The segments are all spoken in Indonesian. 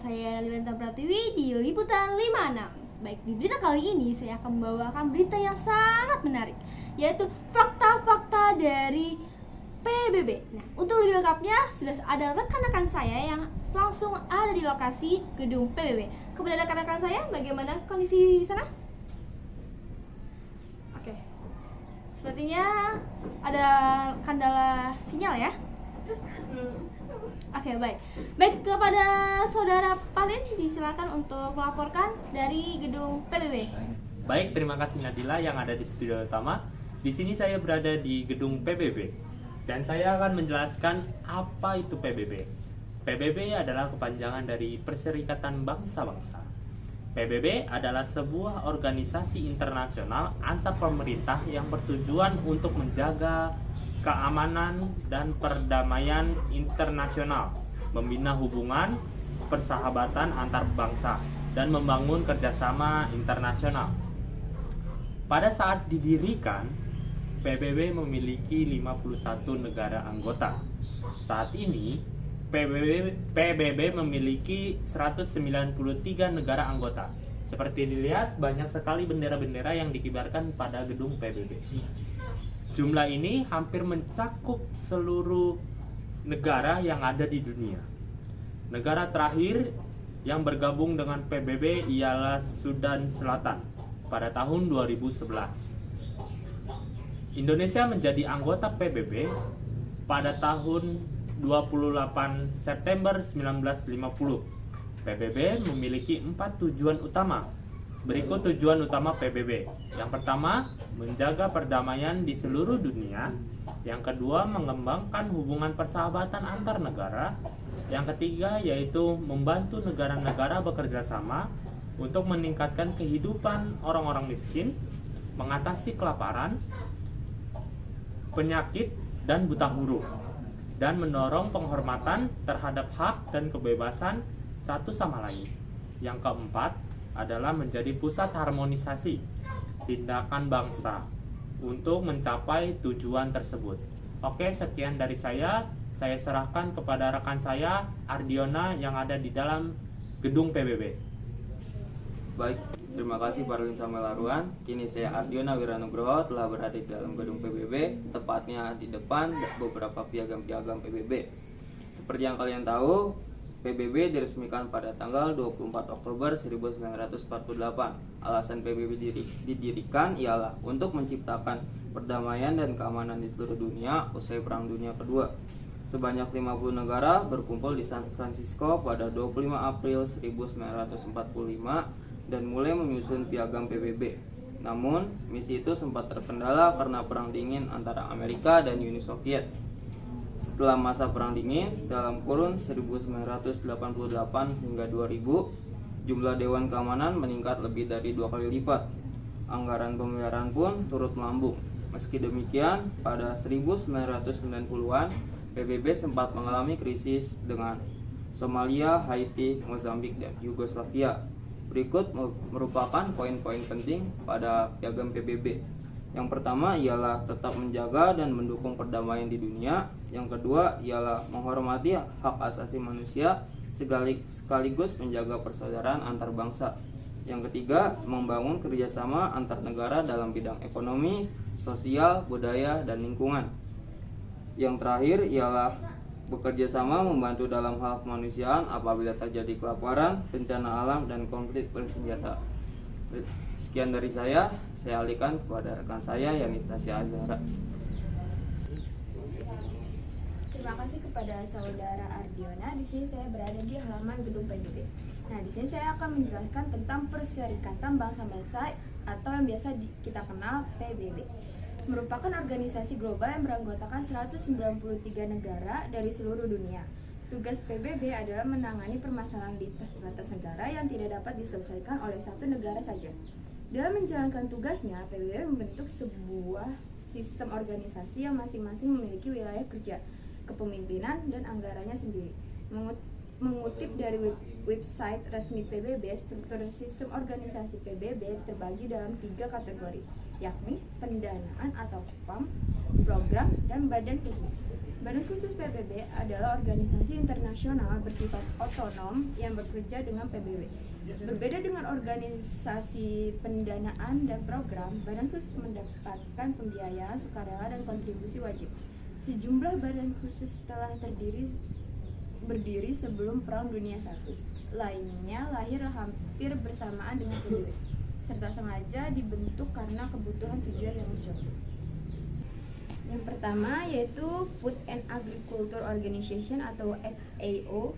saya Liwenta Pratiwi di Liputan 56. Baik, di berita kali ini saya akan membawakan berita yang sangat menarik, yaitu fakta-fakta dari PBB. Nah, untuk lebih lengkapnya sudah ada rekan-rekan saya yang langsung ada di lokasi gedung PBB. Kepada rekan-rekan saya, bagaimana kondisi di sana? Oke, sepertinya ada kendala sinyal ya. Oke, baik kepada saudara Palin disilakan untuk melaporkan dari gedung PBB. Baik, terima kasih Nadila yang ada di studio utama. Di sini saya berada di gedung PBB dan saya akan menjelaskan apa itu PBB. PBB adalah kepanjangan dari Perserikatan Bangsa-Bangsa. PBB adalah sebuah organisasi internasional antar pemerintah yang bertujuan untuk menjaga keamanan dan perdamaian internasional, membina hubungan persahabatan antar bangsa, dan membangun kerjasama internasional. Pada saat didirikan, PBB memiliki 51 negara anggota. Saat ini, PBB memiliki 193 negara anggota. Seperti dilihat, banyak sekali bendera-bendera yang dikibarkan pada gedung PBB. Jumlah ini hampir mencakup seluruh negara yang ada di dunia. Negara terakhir yang bergabung dengan PBB ialah Sudan Selatan pada tahun 2011. Indonesia menjadi anggota PBB pada tahun 28 September 1950. PBB memiliki 4 tujuan utama. Berikut tujuan utama PBB. Yang pertama, menjaga perdamaian di seluruh dunia. Yang kedua, mengembangkan hubungan persahabatan antar negara. Yang ketiga, yaitu membantu negara-negara bekerja sama untuk meningkatkan kehidupan orang-orang miskin, mengatasi kelaparan, penyakit, dan buta huruf, dan mendorong penghormatan terhadap hak dan kebebasan satu sama lain. Yang keempat adalah menjadi pusat harmonisasi tindakan bangsa untuk mencapai tujuan tersebut. Oke, sekian dari saya. Saya serahkan kepada rekan saya Ardiona yang ada di dalam gedung PBB. Baik, terima kasih Parlin Samuel Aruan. Kini saya Ardiona Wiranugroho telah berada di dalam gedung PBB, tepatnya di depan beberapa piagam-piagam PBB. Seperti yang kalian tahu, PBB diresmikan pada tanggal 24 Oktober 1948. Alasan PBB didirikan ialah untuk menciptakan perdamaian dan keamanan di seluruh dunia usai Perang Dunia Kedua. Sebanyak 50 negara berkumpul di San Francisco pada 25 April 1945 dan mulai menyusun piagam PBB. Namun, misi itu sempat terkendala karena Perang Dingin antara Amerika dan Uni Soviet. Setelah masa Perang Dingin, dalam kurun 1988 hingga 2000, jumlah Dewan Keamanan meningkat lebih dari 2 kali lipat. Anggaran pemeliharaan pun turut melambung. Meski demikian, pada 1990-an, PBB sempat mengalami krisis dengan Somalia, Haiti, Mozambik, dan Yugoslavia. Berikut merupakan poin-poin penting pada piagam PBB. Yang pertama ialah tetap menjaga dan mendukung perdamaian di dunia. Yang kedua ialah menghormati hak asasi manusia sekaligus menjaga persaudaraan antar bangsa. Yang ketiga, membangun kerjasama antar negara dalam bidang ekonomi, sosial, budaya, dan lingkungan. Yang terakhir ialah bekerja sama membantu dalam hal kemanusiaan apabila terjadi kelaparan, bencana alam, dan konflik bersenjata. Sekian dari saya alihkan kepada rekan saya Yani Stasia Azhara. Terima kasih kepada saudara Ardiona. Di sini saya berada di halaman gedung PBB. Nah, di sini saya akan menjelaskan tentang Perserikatan Bangsa-Bangsa atau yang biasa kita kenal PBB. Merupakan organisasi global yang beranggotakan 193 negara dari seluruh dunia. Tugas PBB adalah menangani permasalahan lintas negara yang tidak dapat diselesaikan oleh satu negara saja. Dalam menjalankan tugasnya, PBB membentuk sebuah sistem organisasi yang masing-masing memiliki wilayah kerja, kepemimpinan, dan anggarannya sendiri. Mengutip dari website resmi PBB, struktur sistem organisasi PBB terbagi dalam 3 kategori, yakni pendanaan atau PAM, program, dan badan khusus. Badan Khusus PBB adalah organisasi internasional bersifat otonom yang bekerja dengan PBB. Berbeda dengan organisasi pendanaan dan program, Badan Khusus mendapatkan pembiayaan sukarela dan kontribusi wajib. Sejumlah badan khusus telah berdiri sebelum Perang Dunia I. Lainnya lahir hampir bersamaan dengan PBB, serta sengaja dibentuk karena kebutuhan tujuan yang mencolok. Yang pertama yaitu Food and Agriculture Organization atau FAO,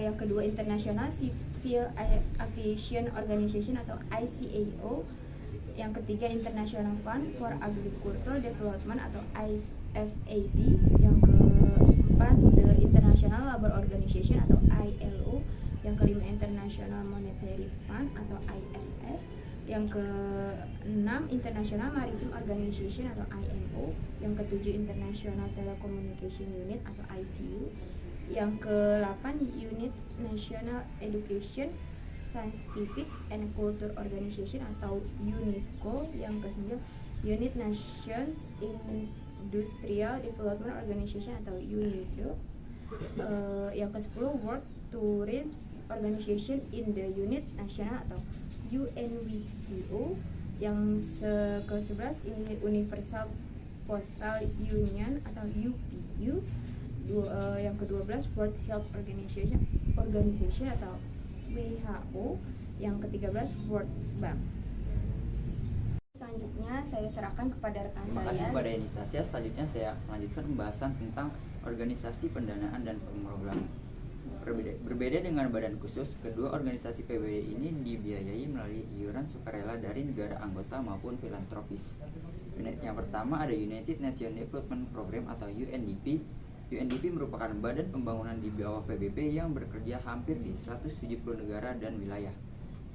yang kedua International Civil Aviation Organization atau ICAO, yang ketiga International Fund for Agricultural Development atau IFAD, yang keempat The International Labour Organization atau ILO, yang kelima International Monetary Fund atau IMF, yang keenam International Maritime Organization atau IMO, yang ketujuh International Telecommunication Unit atau ITU, yang ke-8 Unit National Education, Scientific and Culture Organization atau UNESCO, yang ke-9 Unit Nations Industrial Development Organization atau UNIDO, yang ke-10 World Tourism Organization in the Unit National atau UNWTO, yang ke-11 Universal Postal Union atau UPU, yang ke-12 World Health Organization atau WHO, yang ke-13 World Bank. Selanjutnya saya serahkan kepada rekan Terima kasih saya. kepada Anastasia. Selanjutnya saya melanjutkan pembahasan tentang organisasi pendanaan dan pemrograman. Berbeda dengan badan khusus, kedua organisasi PBB ini dibiayai melalui iuran sukarela dari negara anggota maupun filantropis. Yang pertama ada United Nations Development Program atau UNDP. UNDP merupakan badan pembangunan di bawah PBB yang bekerja hampir di 170 negara dan wilayah.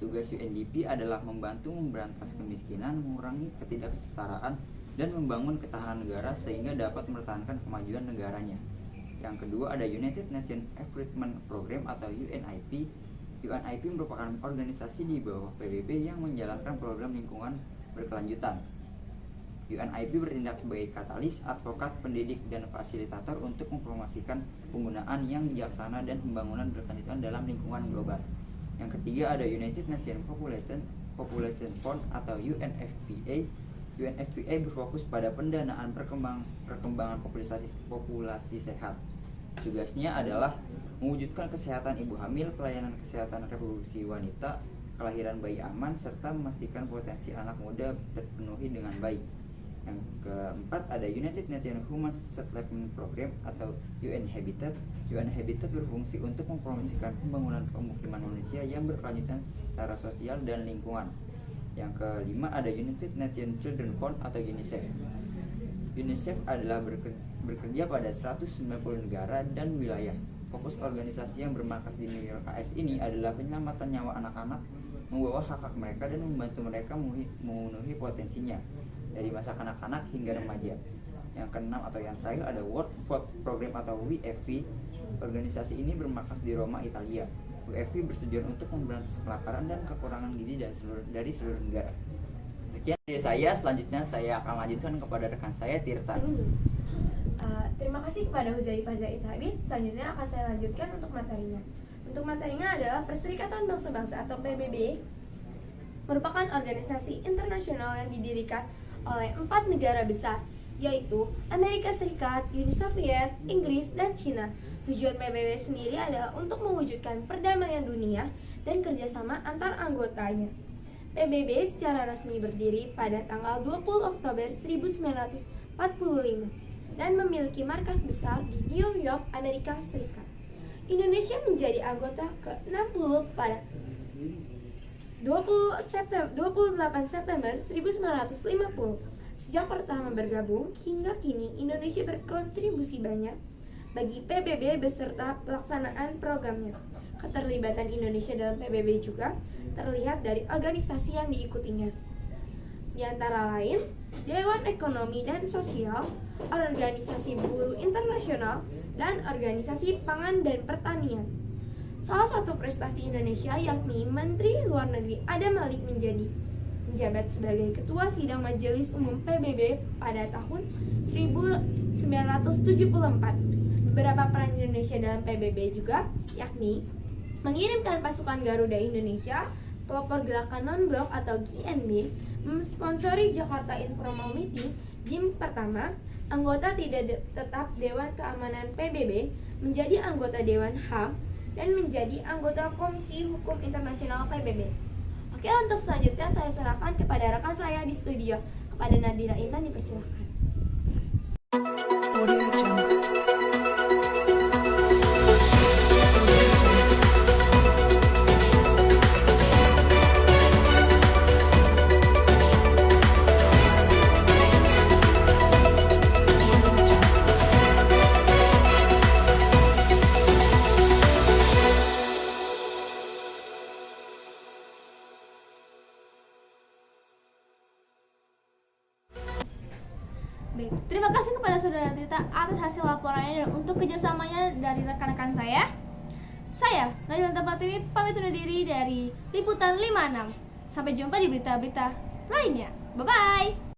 Tugas UNDP adalah membantu memberantas kemiskinan, mengurangi ketidaksetaraan, dan membangun ketahanan negara sehingga dapat mempertahankan kemajuan negaranya. Yang kedua ada United Nations Environment Program atau UNIP. UNIP merupakan organisasi di bawah PBB yang menjalankan program lingkungan berkelanjutan. UNIP bertindak sebagai katalis, advokat, pendidik, dan fasilitator untuk mempromosikan penggunaan yang bijaksana dan pembangunan berkelanjutan dalam lingkungan global. Yang ketiga ada United Nations Population Fund atau UNFPA. UNFPA berfokus pada pendanaan perkembangan populasi sehat. Tugasnya adalah mewujudkan kesehatan ibu hamil, pelayanan kesehatan reproduksi wanita, kelahiran bayi aman, serta memastikan potensi anak muda terpenuhi dengan baik. Yang keempat ada United Nations Human Settlement Program atau UN Habitat. UN Habitat berfungsi untuk mempromosikan pembangunan pemukiman manusia yang berkelanjutan secara sosial dan lingkungan. Yang kelima ada United Nations Children Fund atau UNICEF. UNICEF adalah bekerja pada 190 negara dan wilayah. Fokus organisasi yang bermarkas di New York AS ini adalah penyelamatan nyawa anak-anak, membawa hak-hak mereka dan membantu mereka memenuhi potensinya dari masa kanak-kanak hingga remaja. Yang keenam atau yang terakhir ada World Food Program atau WFP. Organisasi ini bermarkas di Roma, Italia. WFP bertujuan untuk memberantas kelaparan dan kekurangan gizi dari seluruh negara. Sekian dari saya, selanjutnya saya akan lanjutkan kepada rekan saya Tirta. Terima kasih kepada Huzaifah Zaid Habib. Selanjutnya akan saya lanjutkan untuk materinya. Untuk materinya adalah Perserikatan Bangsa-Bangsa atau PBB merupakan organisasi internasional yang didirikan oleh 4 negara besar, yaitu Amerika Serikat, Uni Soviet, Inggris, dan Cina. Tujuan PBB sendiri adalah untuk mewujudkan perdamaian dunia dan kerjasama antar anggotanya. PBB secara resmi berdiri pada tanggal 20 Oktober 1945 dan memiliki markas besar di New York, Amerika Serikat. Indonesia menjadi anggota ke-60 pada 28 September 1950. Sejak pertama bergabung hingga kini, Indonesia berkontribusi banyak bagi PBB beserta pelaksanaan programnya. Keterlibatan Indonesia dalam PBB juga terlihat dari organisasi yang diikutinya, di antara lain Dewan Ekonomi dan Sosial, Organisasi Buruh Internasional, dan Organisasi Pangan dan Pertanian. Salah satu prestasi Indonesia yakni Menteri Luar Negeri Adam Malik menjadi menjabat sebagai Ketua Sidang Majelis Umum PBB pada tahun 1974. Beberapa peran Indonesia dalam PBB juga, yakni mengirimkan pasukan Garuda Indonesia, pelopor gerakan non-blok atau GNB, mensponsori Jakarta Informal Meeting, JIM pertama, anggota tidak tetap Dewan Keamanan PBB, menjadi anggota Dewan HAM, dan menjadi anggota Komisi Hukum Internasional PBB. Oke, untuk selanjutnya saya serahkan kepada rekan saya di studio, kepada Nadila Intan, dipersilakan. Baik, terima kasih kepada Saudara Trita atas hasil laporannya dan untuk kerjasamanya dari rekan-rekan saya. Saya, Nadila Pratiwi, pamit undur diri dari Liputan 56. Sampai jumpa di berita-berita lainnya. Bye-bye!